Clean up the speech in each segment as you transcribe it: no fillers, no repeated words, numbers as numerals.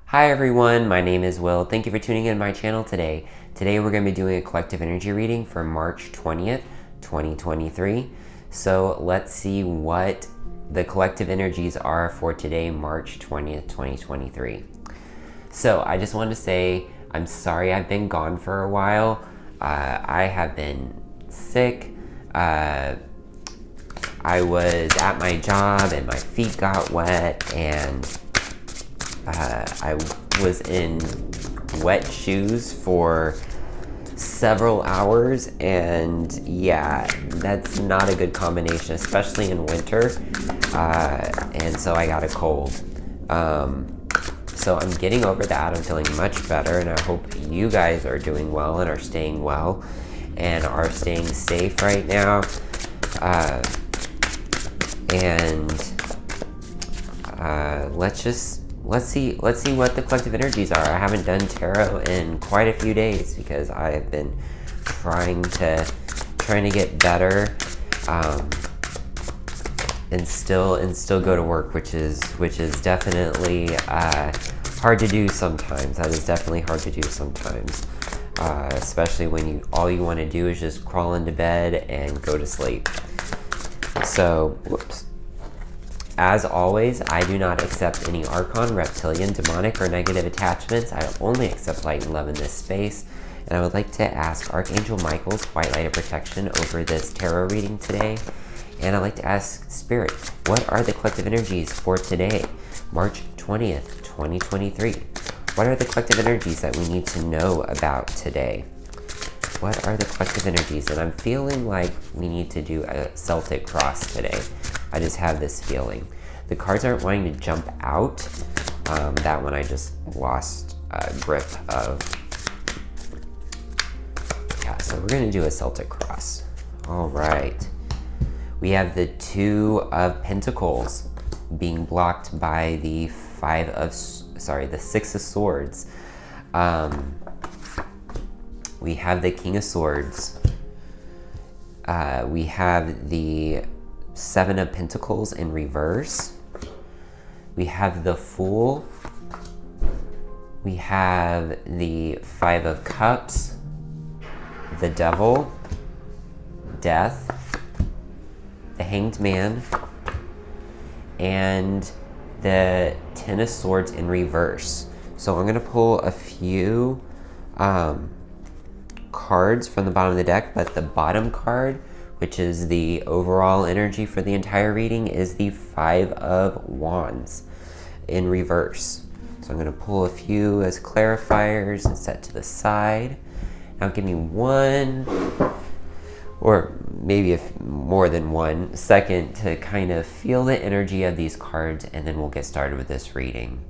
Hi everyone, my name is Will. Thank you for tuning in to my channel today. Today we're going to be doing a collective energy reading for March 20th, 2023. So let's see what the collective energies are for today, March 20th, 2023. So I just wanted to say I'm sorry I've been gone for a while. I have been sick. I was at my job and my feet got wet, and I was in wet shoes for several hours, and yeah, that's not a good combination, especially in winter. And so I got a cold. So I'm getting over that. I'm feeling much better, and I hope you guys are doing well and are staying well and are staying safe right now. Let's see what the collective energies are. I haven't done tarot in quite a few days because I have been trying to get better, and still go to work, which is definitely hard to do sometimes. That is definitely hard to do sometimes, especially when all you want to do is just crawl into bed and go to sleep. So, whoops. As always, I do not accept any Archon, Reptilian, Demonic, or negative attachments. I only accept light and love in this space. And I would like to ask Archangel Michael's white light of protection over this tarot reading today. And I'd like to ask Spirit, what are the collective energies for today, March 20th, 2023? What are the collective energies that we need to know about today? What are the collective energies? And I'm feeling like we need to do a Celtic cross today. I just have this feeling. The cards aren't wanting to jump out. That one I just lost grip of. Yeah, so we're gonna do a Celtic cross. All right. We have the Two of Pentacles being blocked by the the Six of Swords. We have the King of Swords. We have the Seven of Pentacles in reverse. We have the Fool. We have the Five of Cups, the Devil, Death, the Hanged Man, and the Ten of Swords in reverse. So I'm going to pull a few cards from the bottom of the deck, but the bottom card, which is the overall energy for the entire reading, is the Five of Wands in reverse. So I'm going to pull a few as clarifiers and set to the side. Now give me one, or maybe more than 1 second, to kind of feel the energy of these cards, and then we'll get started with this reading.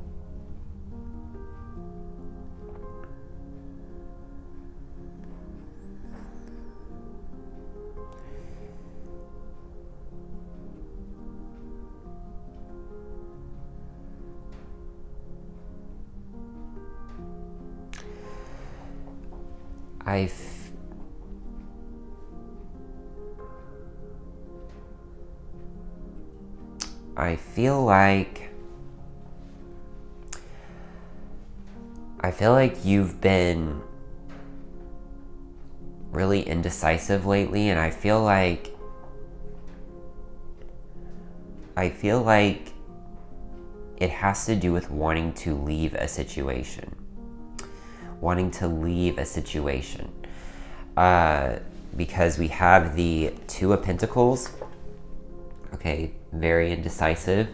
I feel like you've been really indecisive lately, and I feel like it has to do with wanting to leave a situation. Because we have the Two of Pentacles. Okay, very indecisive.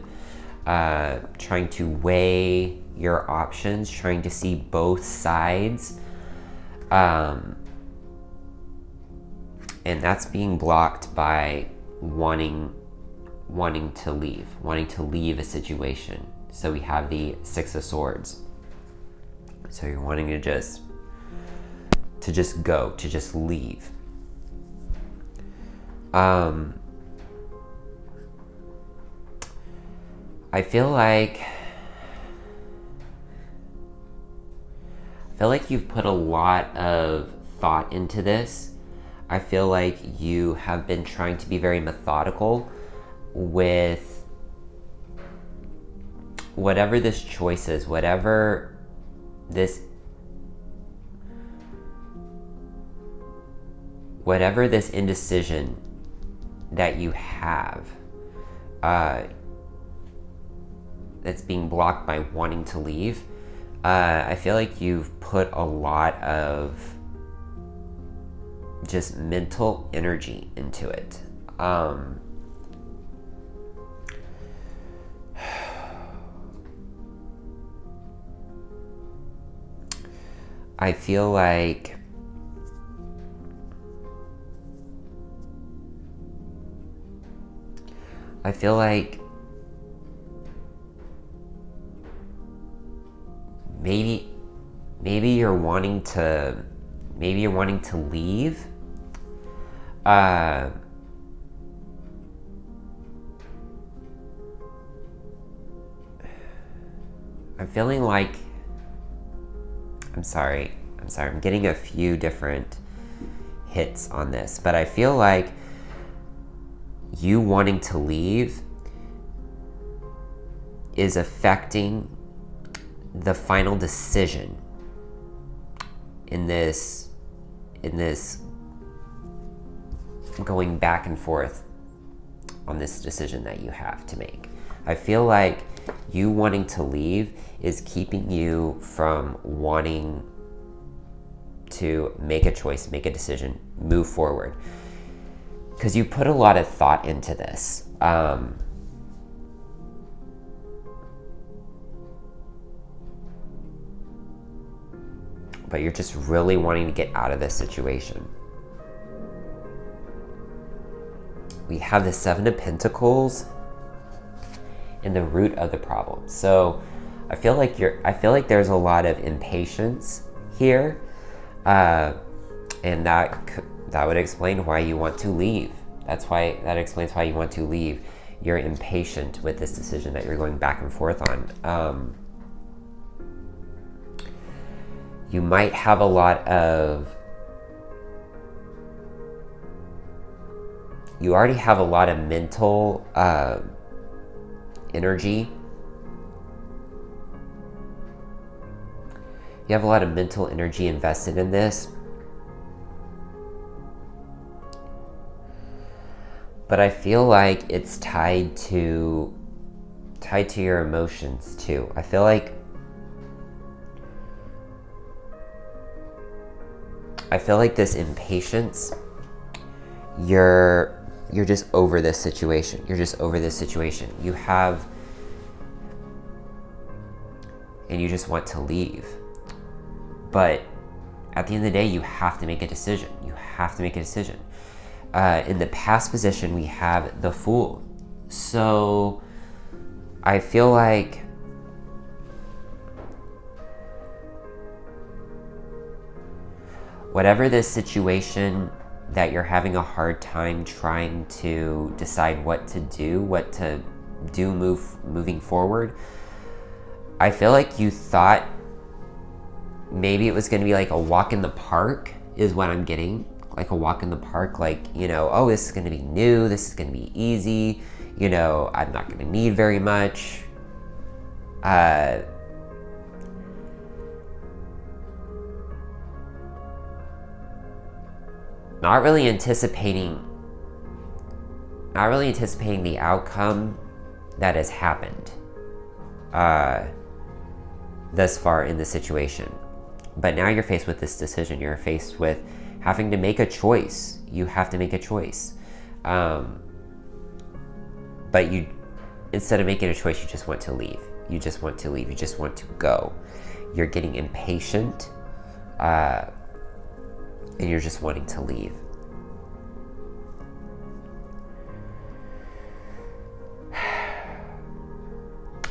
Trying to weigh your options, trying to see both sides. And that's being blocked by wanting to leave a situation. So we have the Six of Swords. So you're wanting to just leave. I feel like you've put a lot of thought into this. I feel like you have been trying to be very methodical with whatever this choice is, whatever this, whatever this indecision that you have, that's being blocked by wanting to leave, I feel like you've put a lot of just mental energy into it. I feel like maybe you're wanting to leave. I'm feeling like, I'm sorry, I'm getting a few different hits on this, but I feel like you wanting to leave is affecting the final decision in this going back and forth on this decision that you have to make. I feel like you wanting to leave is keeping you from wanting to make a choice, make a decision, move forward. Because you put a lot of thought into this. But you're just really wanting to get out of this situation. We have the Seven of Pentacles and the root of the problem. So I feel like there's a lot of impatience here, and that would explain why you want to leave. That explains why you want to leave. You're impatient with this decision that you're going back and forth on. You might have a lot of, you already have a lot of mental energy. You have a lot of mental energy invested in this. But I feel like it's tied to your emotions too. I feel like this impatience, you're just over this situation. You're just over this situation. And you just want to leave. But at the end of the day, you have to make a decision. In the past position, we have the Fool. So I feel like whatever this situation that you're having a hard time trying to decide what to do moving forward, I feel like you thought maybe it was going to be like a walk in the park is what I'm getting. Like a walk in the park, like, oh, this is going to be new, this is going to be easy, I'm not going to need very much. Not really anticipating the outcome that has happened thus far in the situation. But now you're faced with this decision. You're faced with having to make a choice. You have to make a choice. But instead of making a choice, you just want to leave. You just want to go. You're getting impatient, and you're just wanting to leave.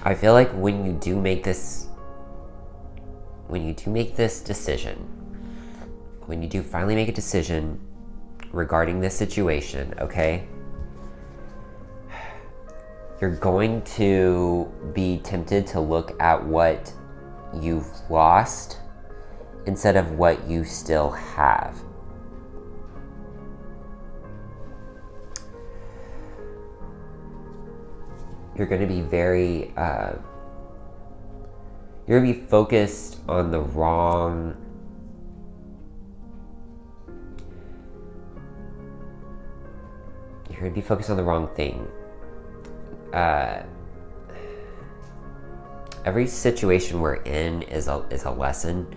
I feel like when you do make this decision, when you do finally make a decision regarding this situation, okay, you're going to be tempted to look at what you've lost instead of what you still have. You're going to be very you're going to be focused on the wrong thing. Every situation we're in is a lesson.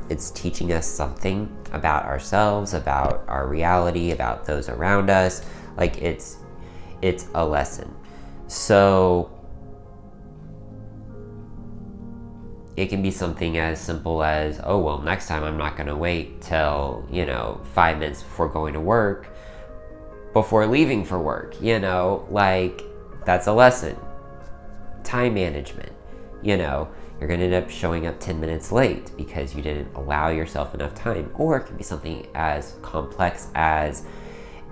It's teaching us something about ourselves, about our reality, about those around us. Like it's a lesson. So it can be something as simple as, oh, well, next time I'm not going to wait till, 5 minutes before going to work, before leaving for work, like that's a lesson. Time management, you're going to end up showing up 10 minutes late because you didn't allow yourself enough time. Or it can be something as complex as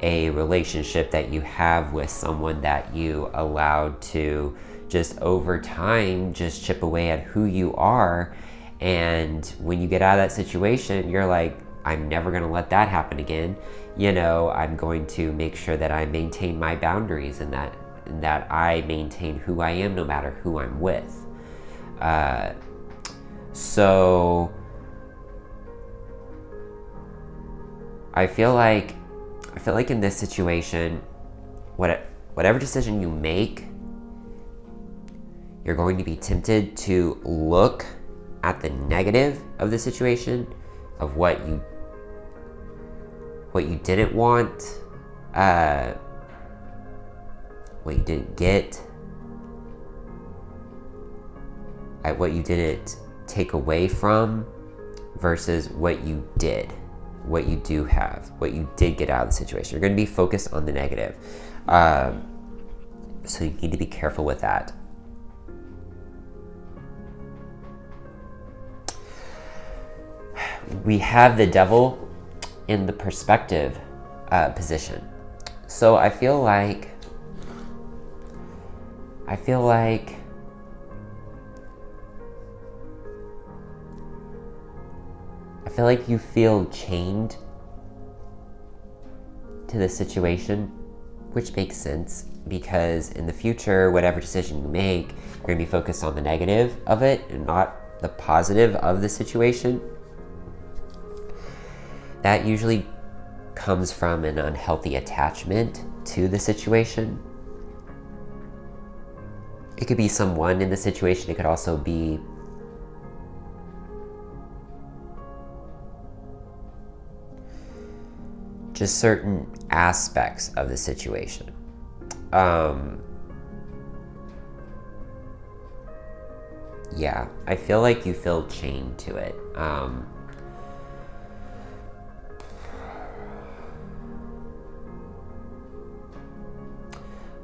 a relationship that you have with someone that you allowed to just over time just chip away at who you are. And when you get out of that situation, you're like, I'm never going to let that happen again. I'm going to make sure that I maintain my boundaries and that I maintain who I am no matter who I'm with. So I feel like in this situation, whatever decision you make, you're going to be tempted to look at the negative of the situation, of what you didn't want, what you didn't get, what you didn't take away from, versus what you did, what you do have, what you did get out of the situation. You're going to be focused on the negative. So you need to be careful with that. We have the devil in the perspective position. So I feel like you feel chained to the situation, which makes sense because in the future, whatever decision you make, you're going to be focused on the negative of it and not the positive of the situation. That usually comes from an unhealthy attachment to the situation. It could be someone in the situation. It could also be just certain aspects of the situation. Yeah, I feel like you feel chained to it.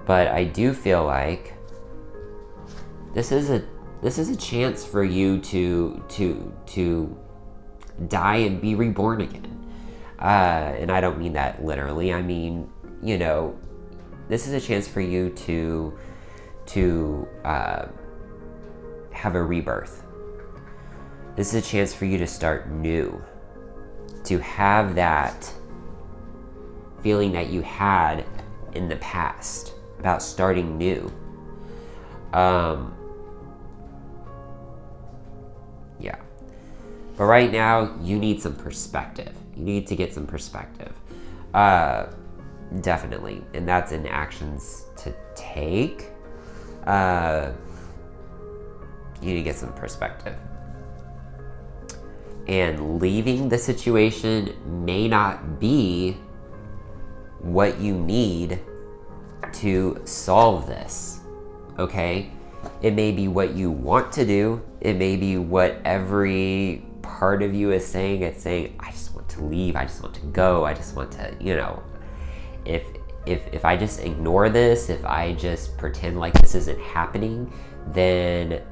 But I do feel like this is a chance for you to die and be reborn again. And I don't mean that literally. I mean, this is a chance for you to have a rebirth. This is a chance for you to start new, to have that feeling that you had in the past about starting new. Yeah. But right now, you need some perspective. You need to get some perspective. Definitely. And that's in actions to take. You need to get some perspective. And leaving the situation may not be what you need to solve this, okay? It may be what you want to do. It may be what every part of you is saying. It's saying, I just want to leave. I just want to go. I just want to, if I just ignore this, if I just pretend like this isn't happening, then,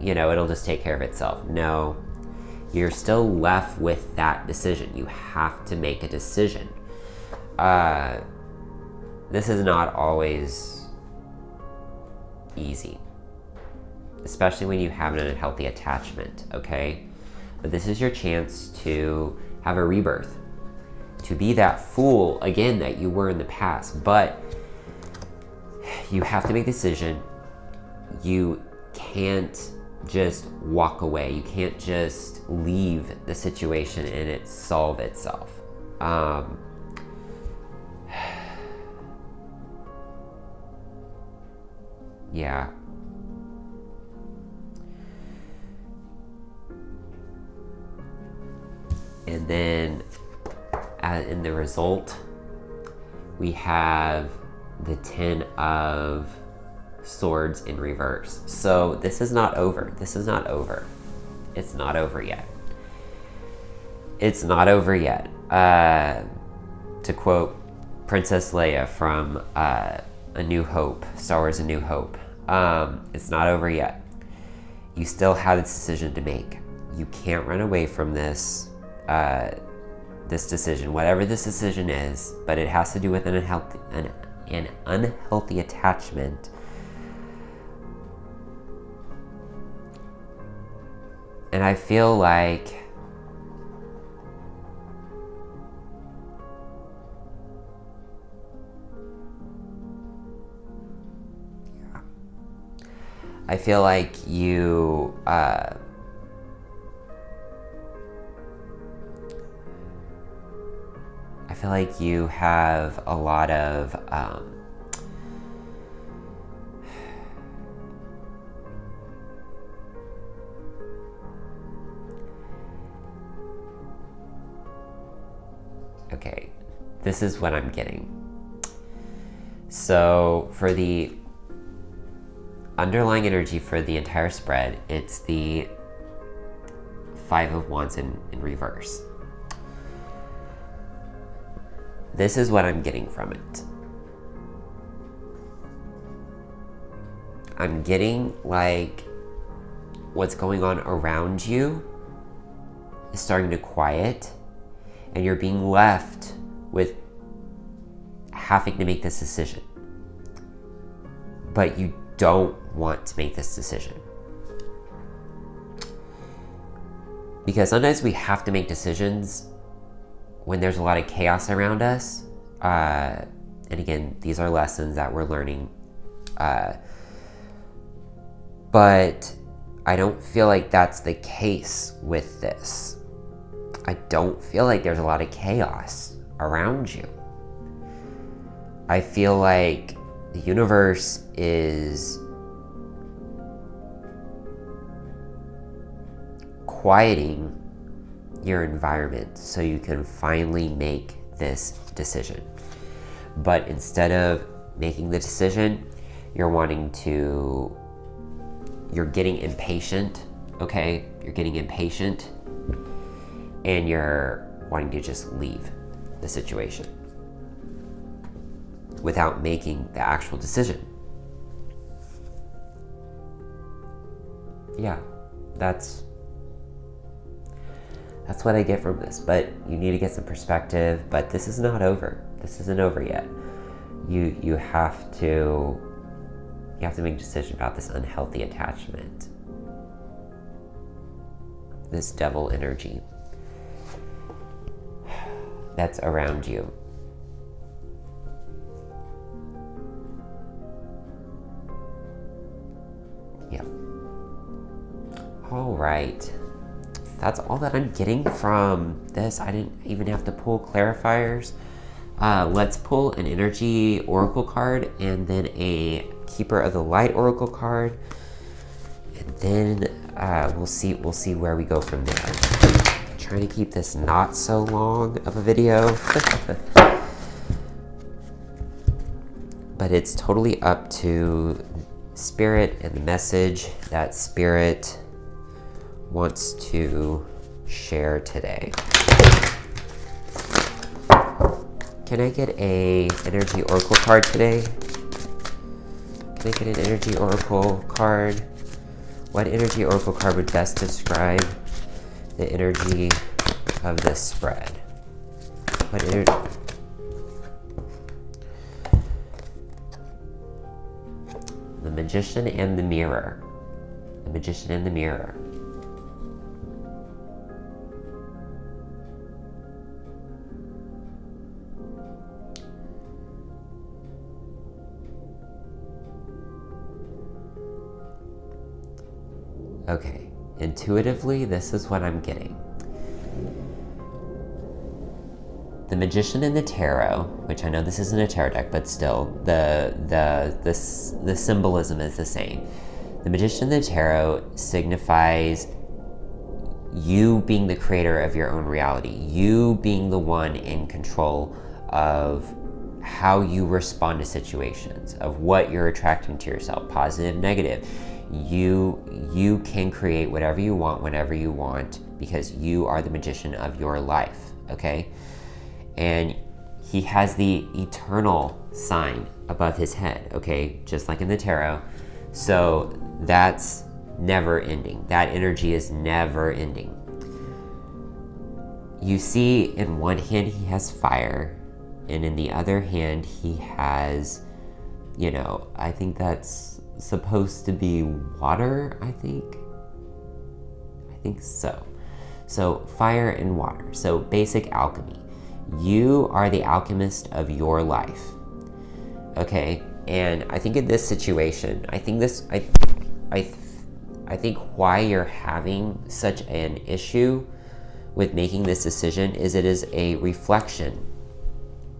it'll just take care of itself. No, you're still left with that decision. You have to make a decision. This is not always easy, especially when you have an unhealthy attachment, okay? But this is your chance to have a rebirth, to be that fool again that you were in the past. But you have to make a decision. You can't just walk away. You can't just leave the situation and it solve itself. Yeah. And then in the result, we have the 10 of Swords in reverse. So this is not over. This is not over. It's not over yet. It's not over yet. To quote Princess Leia from A New Hope, Star Wars A New Hope, it's not over yet. You still have this decision to make. You can't run away from this decision, whatever this decision is, but it has to do with an unhealthy attachment. And I feel like you have a lot of okay, this is what I'm getting. So for the underlying energy for the entire spread, it's the 5 of Wands in reverse. This is what I'm getting from it. I'm getting like what's going on around you is starting to quiet, and you're being left with having to make this decision. But you don't want to make this decision. Because sometimes we have to make decisions when there's a lot of chaos around us. And again, these are lessons that we're learning. But I don't feel like that's the case with this. I don't feel like there's a lot of chaos around you. I feel like the universe is quieting your environment so you can finally make this decision. But instead of making the decision, you're getting impatient, okay? You're getting impatient and you're wanting to just leave the situation without making the actual decision. Yeah, that's what I get from this, but you need to get some perspective. But this is not over. This isn't over yet. You have to make a decision about this unhealthy attachment, this devil energy that's around you. Yeah. All right. That's all that I'm getting from this. I didn't even have to pull clarifiers. Let's pull an energy oracle card and then a keeper of the light oracle card, and then we'll see where we go from there. I'm trying to keep this not so long of a video, but it's totally up to Spirit and the message that Spirit wants to share today. Can I get a energy oracle card today? Can I get an energy oracle card? What energy oracle card would best describe the energy of this spread? What energy? The Magician and the Mirror. The Magician and the Mirror. Okay, intuitively, this is what I'm getting. The Magician and the Tarot, which I know this isn't a tarot deck, but still, the symbolism is the same. The Magician and the Tarot signifies you being the creator of your own reality, you being the one in control of how you respond to situations, of what you're attracting to yourself, positive, negative. You can create whatever you want, whenever you want, because you are the magician of your life, okay? And he has the eternal sign above his head, okay? Just like in the tarot. So that's never ending. That energy is never ending. You see, in one hand he has fire, and in the other hand he has, I think that's supposed to be water, I think so. So fire and water, so basic alchemy. You are the alchemist of your life, okay? And I think in this situation, I think why you're having such an issue with making this decision is it is a reflection.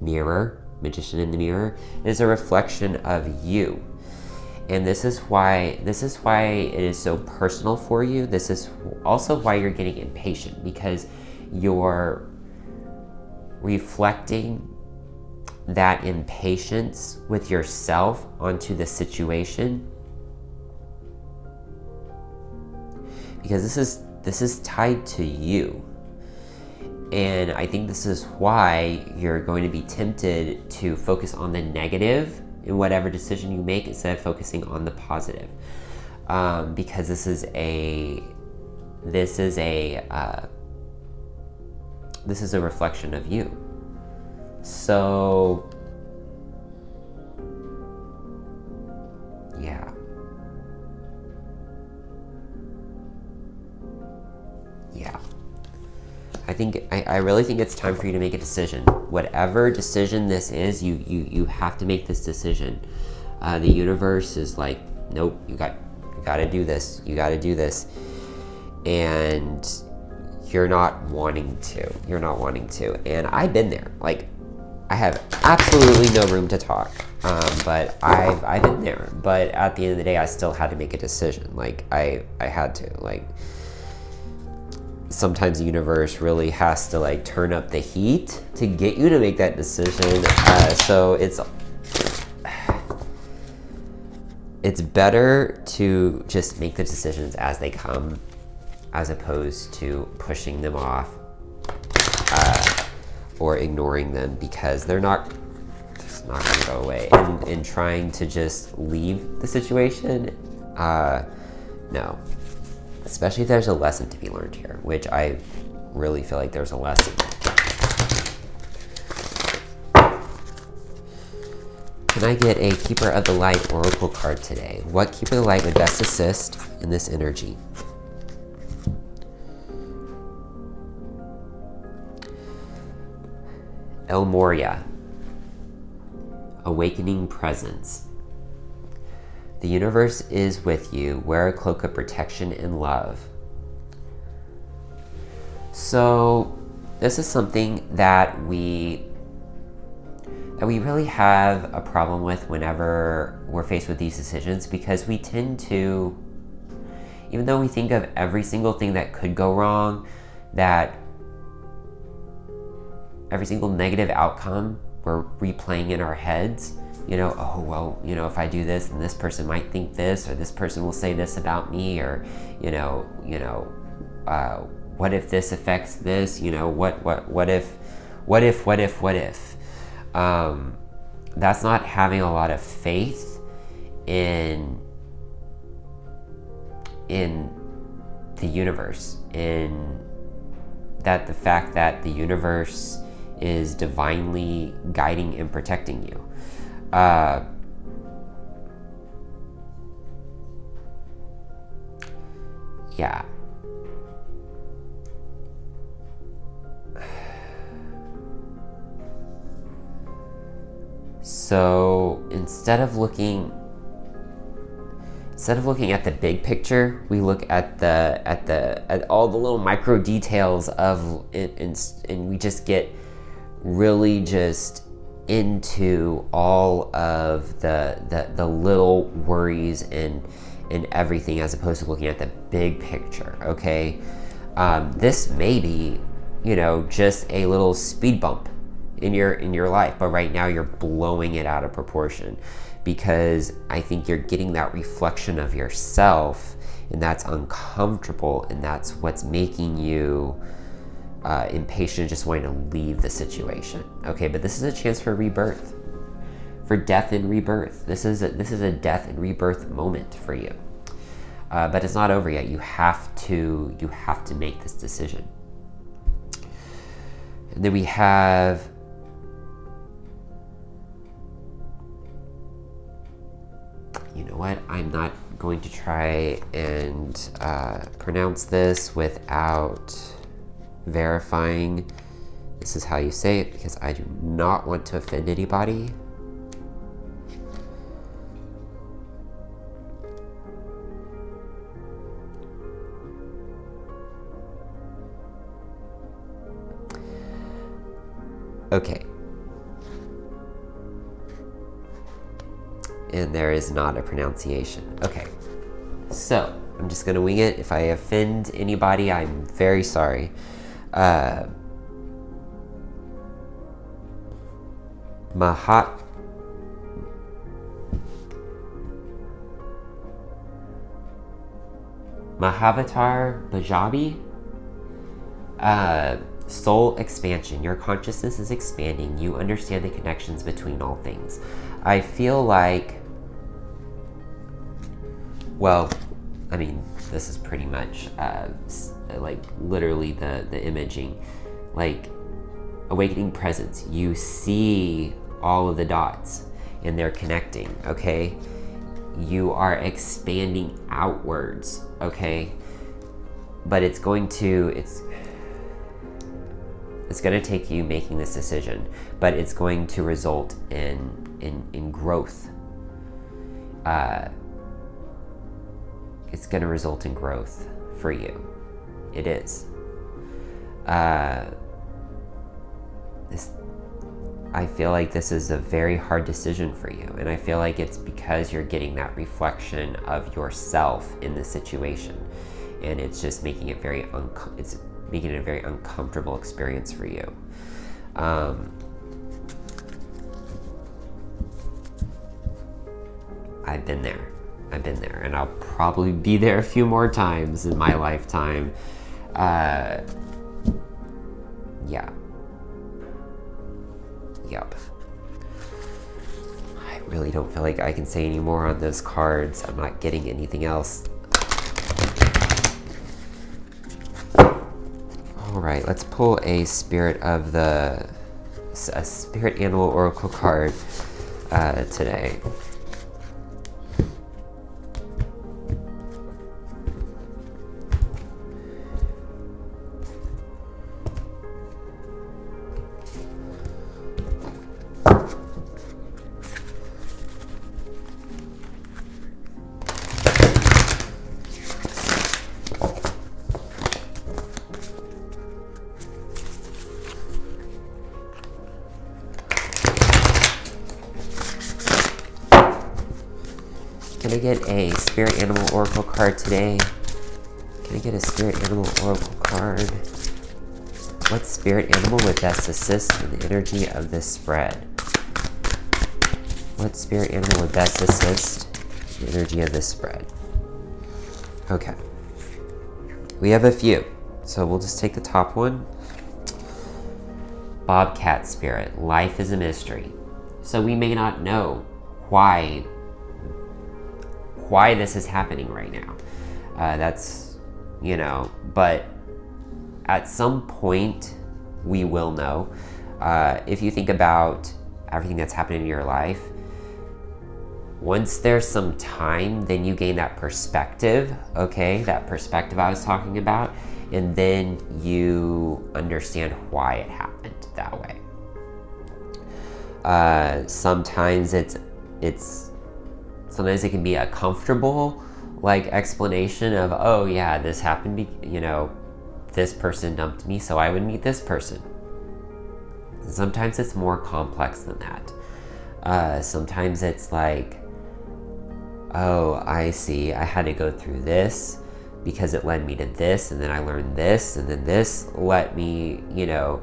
Mirror, magician in the mirror, is a reflection of you. And this is why it is so personal for you. This is also why you're getting impatient, because you're reflecting that impatience with yourself onto the situation, because this is tied to you. And I think this is why you're going to be tempted to focus on the negative in whatever decision you make instead of focusing on the positive, because this is a reflection of you. So yeah. I really think it's time for you to make a decision. Whatever decision this is, you have to make this decision. The universe is like, nope, you got to do this. You got to do this. And you're not wanting to. And I've been there. Like, I have absolutely no room to talk. But I've been there. But at the end of the day, I still had to make a decision. Like, I had to. Like, sometimes the universe really has to like turn up the heat to get you to make that decision. So it's better to just make the decisions as they come, as opposed to pushing them off or ignoring them, because they're not going to go away. And trying to just leave the situation, no. Especially if there's a lesson to be learned here, which I really feel like there's a lesson. Can I get a Keeper of the Light Oracle card today? What Keeper of the Light would best assist in this energy? El Moria, Awakening Presence. The universe is with you. Wear a cloak of protection and love. So this is something that we really have a problem with whenever we're faced with these decisions, because we tend to, even though we think of every single thing that could go wrong, that every single negative outcome we're replaying in our heads. Oh, well, if I do this, then this person might think this, or this person will say this about me, or, what if this affects this? What if? That's not having a lot of faith in the universe, in that the fact that the universe is divinely guiding and protecting you. Yeah. So instead of instead of looking at the big picture, we look at all the little micro details of it, and we just get really just into all of the little worries and everything, as opposed to looking at the big picture. Okay, this may be, just a little speed bump in your life, but right now you're blowing it out of proportion, because I think you're getting that reflection of yourself, and that's uncomfortable, and that's what's making you impatient, just wanting to leave the situation. Okay, but this is a chance for rebirth, for death and rebirth. This is a death and rebirth moment for you, but it's not over yet. You have to make this decision. And then we have what? I'm not going to try and pronounce this without verifying this is how you say it, because I do not want to offend anybody. Okay. And there is not a pronunciation. Okay, so I'm just gonna wing it. If I offend anybody, I'm very sorry. Mahavatar Bajabi. Soul expansion. Your consciousness is expanding. You understand the connections between all things. I feel like, well, I mean, this is pretty much like literally the imaging, like awakening presence. You see all of the dots and they're connecting. Okay, you are expanding outwards. Okay, but it's going to take you making this decision, but it's going to result in growth. It's going to result in growth for you. It is. I feel like this is a very hard decision for you, and I feel like it's because you're getting that reflection of yourself in the situation, and it's just making it making it a very uncomfortable experience for you. I've been there, and I'll probably be there a few more times in my lifetime. Yeah. Yep. I really don't feel like I can say any more on those cards. I'm not getting anything else. All right, let's pull a spirit animal oracle card today. Can I get a spirit animal oracle card today? Can I get a spirit animal oracle card? What spirit animal would best assist in the energy of this spread? What spirit animal would best assist in the energy of this spread? Okay. We have a few, so we'll just take the top one. Bobcat spirit. Life is a mystery. So we may not know why this is happening right now. But at some point we will know. If you think about everything that's happening in your life, once there's some time, then you gain that perspective, okay? That perspective I was talking about, and then you understand why it happened that way. Sometimes it can be a comfortable like explanation of, oh yeah, this happened, you know, this person dumped me, so I would meet this person. Sometimes it's more complex than that. Sometimes it's like, oh, I see, I had to go through this because it led me to this, and then I learned this, and then this let me, you know,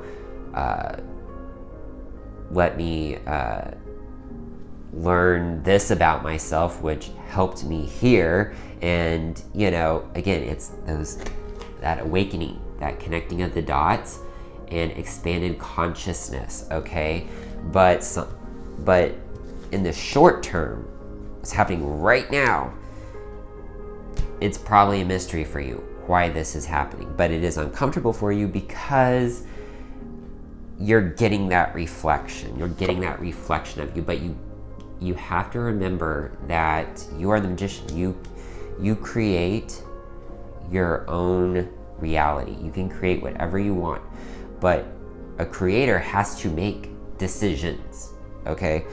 learn this about myself, which helped me here. And, you know, again, it's that awakening, that connecting of the dots and expanded consciousness, okay? But in the short term, what's happening right now, it's probably a mystery for you why this is happening, but it is uncomfortable for you because you're getting that reflection. You're getting that reflection of you, but you have to remember that you are the magician. You create your own reality. You can create whatever you want, but a creator has to make decisions, okay?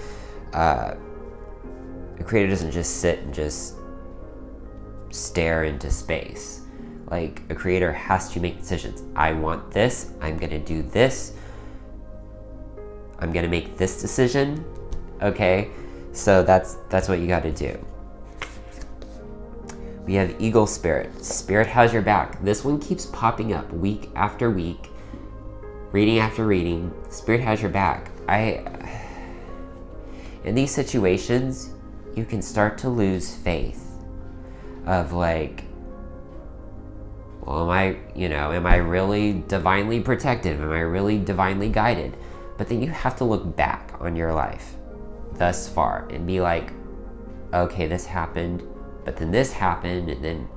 A creator doesn't just sit and just stare into space. Like, a creator has to make decisions. I want this, I'm gonna do this, I'm gonna make this decision, okay? So that's what you gotta do. We have Eagle Spirit. Spirit has your back. This one keeps popping up week after week, reading after reading. Spirit has your back. In these situations, you can start to lose faith of like, well, am I really divinely protected? Am I really divinely guided? But then you have to look back on your life thus far and be like, okay, this happened, but then this happened, and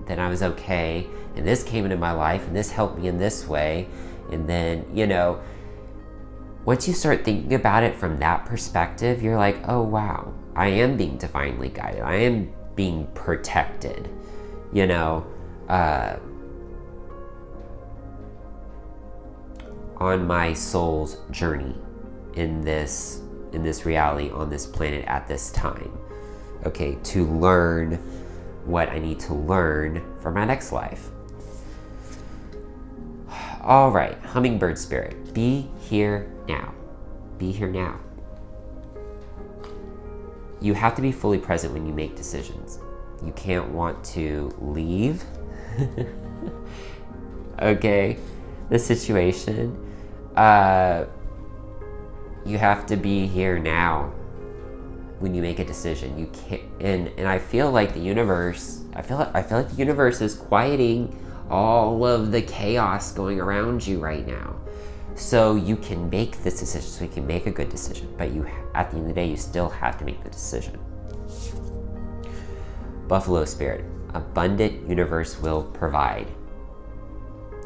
then I was okay, and this came into my life, and this helped me in this way. And then, you know, once you start thinking about it from that perspective, you're like, oh wow, I am being divinely guided. I am being protected, you know, on my soul's journey in this reality, on this planet at this time, okay, to learn what I need to learn for my next life. All right, Hummingbird Spirit, be here now. Be here now. You have to be fully present when you make decisions. You can't want to leave, okay, the situation. You have to be here now when you make a decision. You can't, and I feel like the universe, I feel like the universe is quieting all of the chaos going around you right now, so you can make this decision, so you can make a good decision. But at the end of the day, you still have to make the decision. Buffalo Spirit, abundant universe will provide.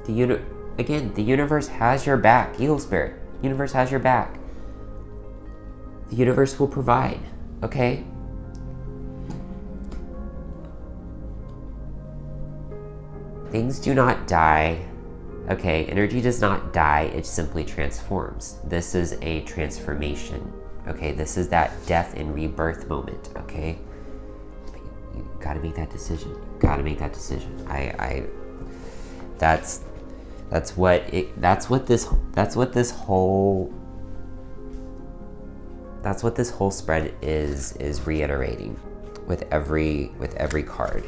The universe has your back. Eagle Spirit, universe has your back. The universe will provide, okay? Things do not die, okay? Energy does not die, it simply transforms. This is a transformation, okay? This is that death and rebirth moment, okay? But you gotta make that decision. You gotta make that decision. That's what this whole spread is reiterating with every card.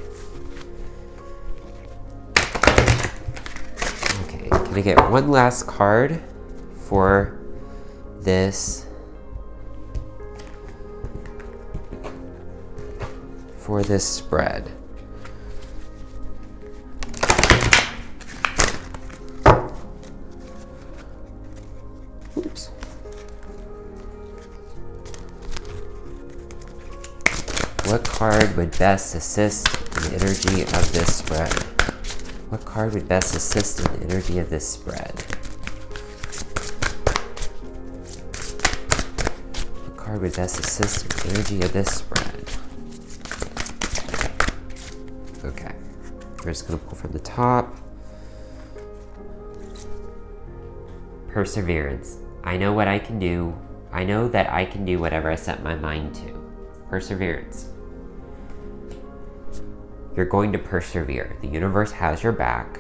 Okay, can I get one last card for this spread? Oops. What card would best assist in the energy of this spread? What card would best assist in the energy of this spread? What card would best assist in the energy of this spread? Okay, we're just going to pull from the top. Perseverance. I know what I can do. I know that I can do whatever I set my mind to. Perseverance. you're going to persevere. The universe has your back,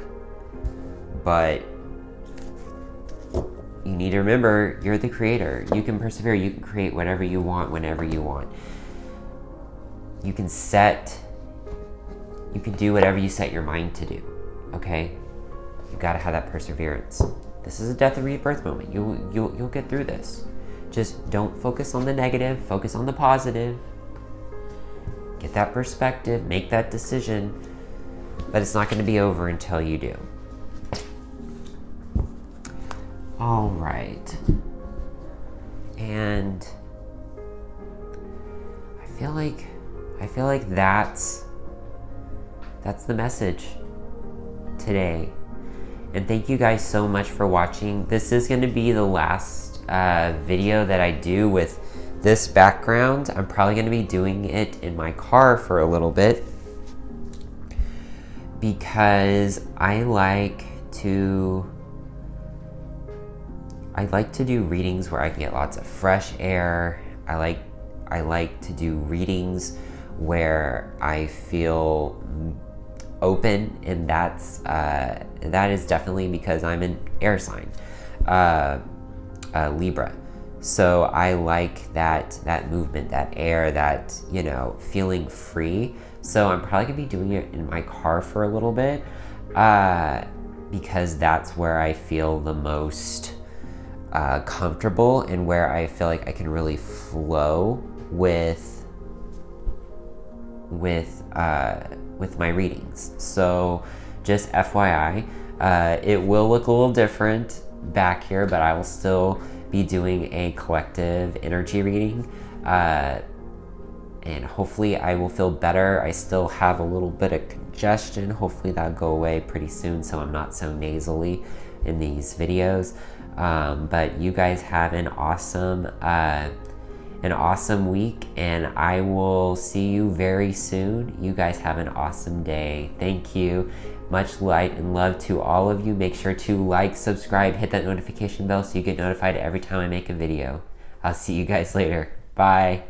but you need to remember you're the creator. You can persevere. You can create whatever you want whenever you want. You can do whatever you set your mind to do, okay? You've got to have that perseverance. This is a death and rebirth moment. You'll get through this. Just don't focus on the negative, focus on the positive. Get that perspective, make that decision, but it's not going to be over until you do. All right. And I feel like that's the message today. And thank you guys so much for watching. This is going to be the last video that I do with this background. I'm probably going to be doing it in my car for a little bit because I like to do readings where I can get lots of fresh air. I like to do readings where I feel open, and that is definitely because I'm an air sign, Libra. So I like that movement, that air, that, you know, feeling free. So I'm probably gonna be doing it in my car for a little bit because that's where I feel the most comfortable and where I feel like I can really flow with my readings. So just FYI, it will look a little different back here, but I will still be doing a collective energy reading, and hopefully I will feel better. I still have a little bit of congestion. Hopefully that'll go away pretty soon so I'm not so nasally in these videos. But you guys have an awesome week, and I will see you very soon. You guys have an awesome day. Thank you. Much light and love to all of you. Make sure to like, subscribe, hit that notification bell so you get notified every time I make a video. I'll see you guys later. Bye.